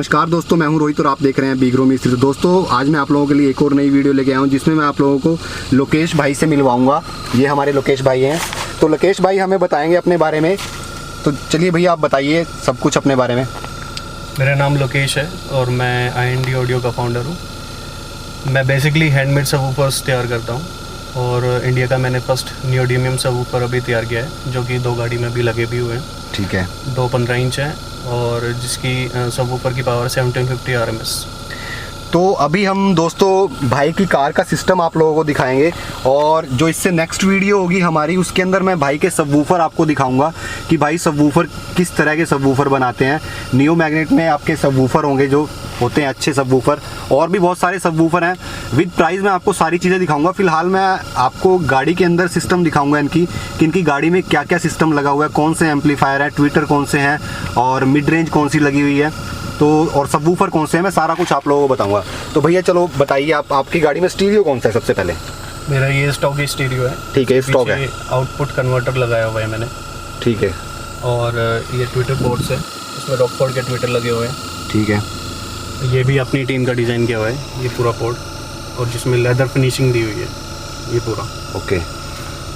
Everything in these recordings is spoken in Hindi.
नमस्कार दोस्तों, मैं हूं रोहित और आप देख रहे हैं बीग्रो मिस्त्री। तो दोस्तों आज मैं आप लोगों के लिए एक और नई वीडियो लेके आया हूं जिसमें मैं आप लोगों को लोकेश भाई से मिलवाऊंगा। ये हमारे लोकेश भाई हैं। तो लोकेश भाई हमें बताएंगे अपने बारे में। तो चलिए भैया आप बताइए सब कुछ अपने बारे में। मेरा नाम लोकेश है और मैं IND ऑडियो का फाउंडर हूँ। मैं बेसिकली हैंडमेड सबवूफर्स तैयार करता हूँ और इंडिया का मैंने फर्स्ट नियोडियम सबवूफर अभी तैयार किया है जो कि 2 गाड़ी में भी लगे भी हुए हैं। ठीक है। 2 15 इंच है और जिसकी सबवूफर की पावर 1750 RMS। तो अभी हम दोस्तों भाई की कार का सिस्टम आप लोगों को दिखाएंगे और जो इससे नेक्स्ट वीडियो होगी हमारी उसके अंदर मैं भाई के सबवूफर आपको दिखाऊंगा कि भाई सबवूफर किस तरह के सबवूफर बनाते हैं। नियो मैग्नेट में आपके सबवूफर होंगे जो होते हैं अच्छे सबवूफर, और भी बहुत सारे सबवूफर हैं। विद प्राइस में आपको सारी चीज़ें दिखाऊंगा। फिलहाल मैं आपको गाड़ी के अंदर सिस्टम दिखाऊंगा इनकी कि इनकी गाड़ी में क्या क्या सिस्टम लगा हुआ है, कौन से एम्पलीफायर है, ट्विटर कौन से हैं और मिड रेंज कौन सी लगी हुई है, तो और सबवूफर कौन से हैं, मैं सारा कुछ आप लोगों को बताऊंगा। तो भैया चलो बताइए आपकी गाड़ी में स्टीरियो कौन सा है सबसे पहले? मेरा ये स्टॉक ही स्टीरियो है। ठीक है, स्टॉक है। आउटपुट कन्वर्टर लगाया हुआ है मैंने। ठीक है। और ये ट्विटर पोर्ट्स है, इसमें रॉकफोर्ड के ट्विटर लगे हुए हैं। ठीक है। ये भी अपनी टीम का डिज़ाइन किया हुआ है ये पूरा पोर्ट, और जिसमें लेदर फिनिशिंग दी हुई है ये पूरा। ओके।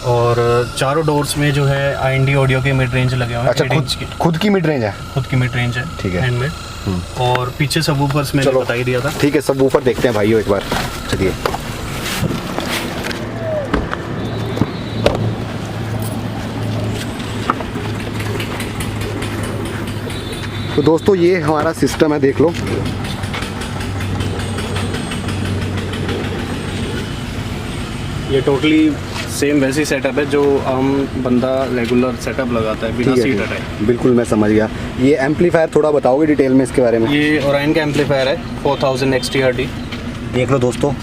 और चारों डोर्स में जो है IND ऑडियो के मिड रेंज लगे हुए हैं। अच्छा, खुद की मिड रेंज है? खुद की मिड रेंज है। ठीक है। हैंडमेड। और पीछे सबवूफर्स मैंने बता ही दिया था। ठीक है, सबवूफर देखते हैं भाइयों एक बार, चलिए। तो दोस्तों ये हमारा सिस्टम है, देख लो। ये टोटली सेम वैसी सेटअप है जो आम बंदा रेगुलर सेटअप लगाता है बिना सीट हटाए। बिल्कुल, मैं समझ गया। ये एम्पलीफायर थोड़ा बताओगे डिटेल में इसके बारे में? ये ओराइन का एम्पलीफायर है 4000 XTRD। देख लो दोस्तों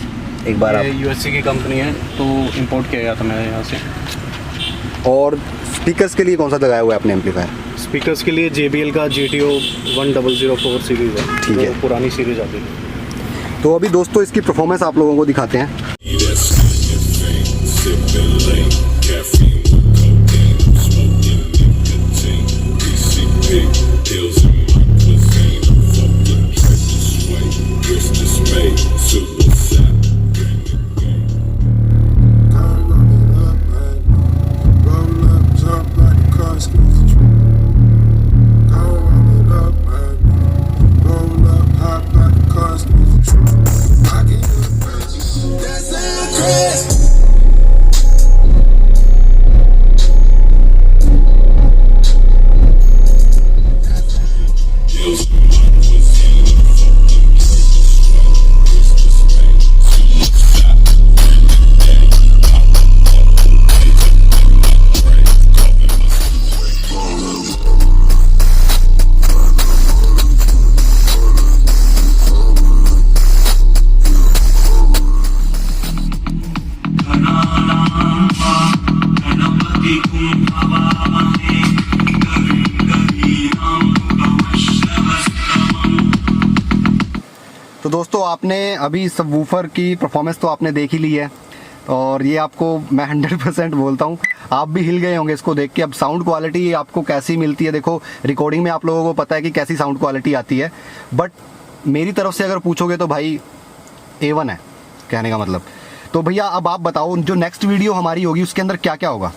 एक बार आप। USA की कंपनी है तो इंपोर्ट किया गया था मैंने यहाँ से। और स्पीकर्स के लिए कौन सा लगाया हुआ है अपने एम्पलीफायर? स्पीकर्स के लिए JBL का GTO 1004 सीरीज़ है। ठीक है, पुरानी सीरीज आती है। तो अभी दोस्तों इसकी परफॉर्मेंस आप लोगों को दिखाते हैं। तो दोस्तों आपने अभी सबवूफर की परफॉर्मेंस तो आपने देख ही ली है और ये आपको मैं 100% बोलता हूँ आप भी हिल गए होंगे इसको देख के। अब साउंड क्वालिटी आपको कैसी मिलती है, देखो रिकॉर्डिंग में आप लोगों को पता है कि कैसी साउंड क्वालिटी आती है, बट मेरी तरफ से अगर पूछोगे तो भाई A1 है कहने का मतलब। तो भैया अब आप बताओ जो नेक्स्ट वीडियो हमारी होगी उसके अंदर क्या क्या होगा?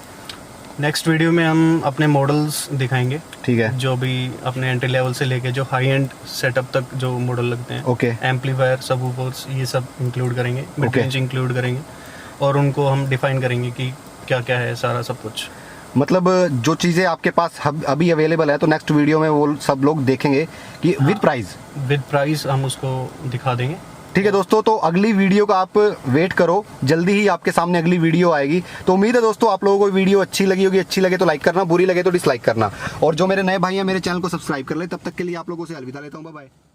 नेक्स्ट वीडियो में हम अपने मॉडल्स दिखाएंगे। ठीक है। जो भी अपने एंट्री लेवल से लेके जो हाई एंड सेटअप तक जो मॉडल लगते हैं। ओके। एम्पलीफायर, सबवूफर्स ये सब इंक्लूड करेंगे, मिड रेंज इंक्लूड करेंगे और उनको हम डिफाइन करेंगे कि क्या क्या है सारा सब कुछ। मतलब जो चीज़ें आपके पास अभी अवेलेबल है तो नेक्स्ट वीडियो में वो सब लोग देखेंगे कि विद प्राइस हम उसको दिखा देंगे। ठीक है दोस्तों, तो अगली वीडियो का आप वेट करो, जल्दी ही आपके सामने अगली वीडियो आएगी। तो उम्मीद है दोस्तों आप लोगों को वीडियो अच्छी लगी होगी। अच्छी लगे तो लाइक करना, बुरी लगे तो डिसलाइक करना, और जो मेरे नए भाई हैं मेरे चैनल को सब्सक्राइब कर ले। तब तक के लिए आप लोगों से अलविदा लेता हूँ, बाय बाय।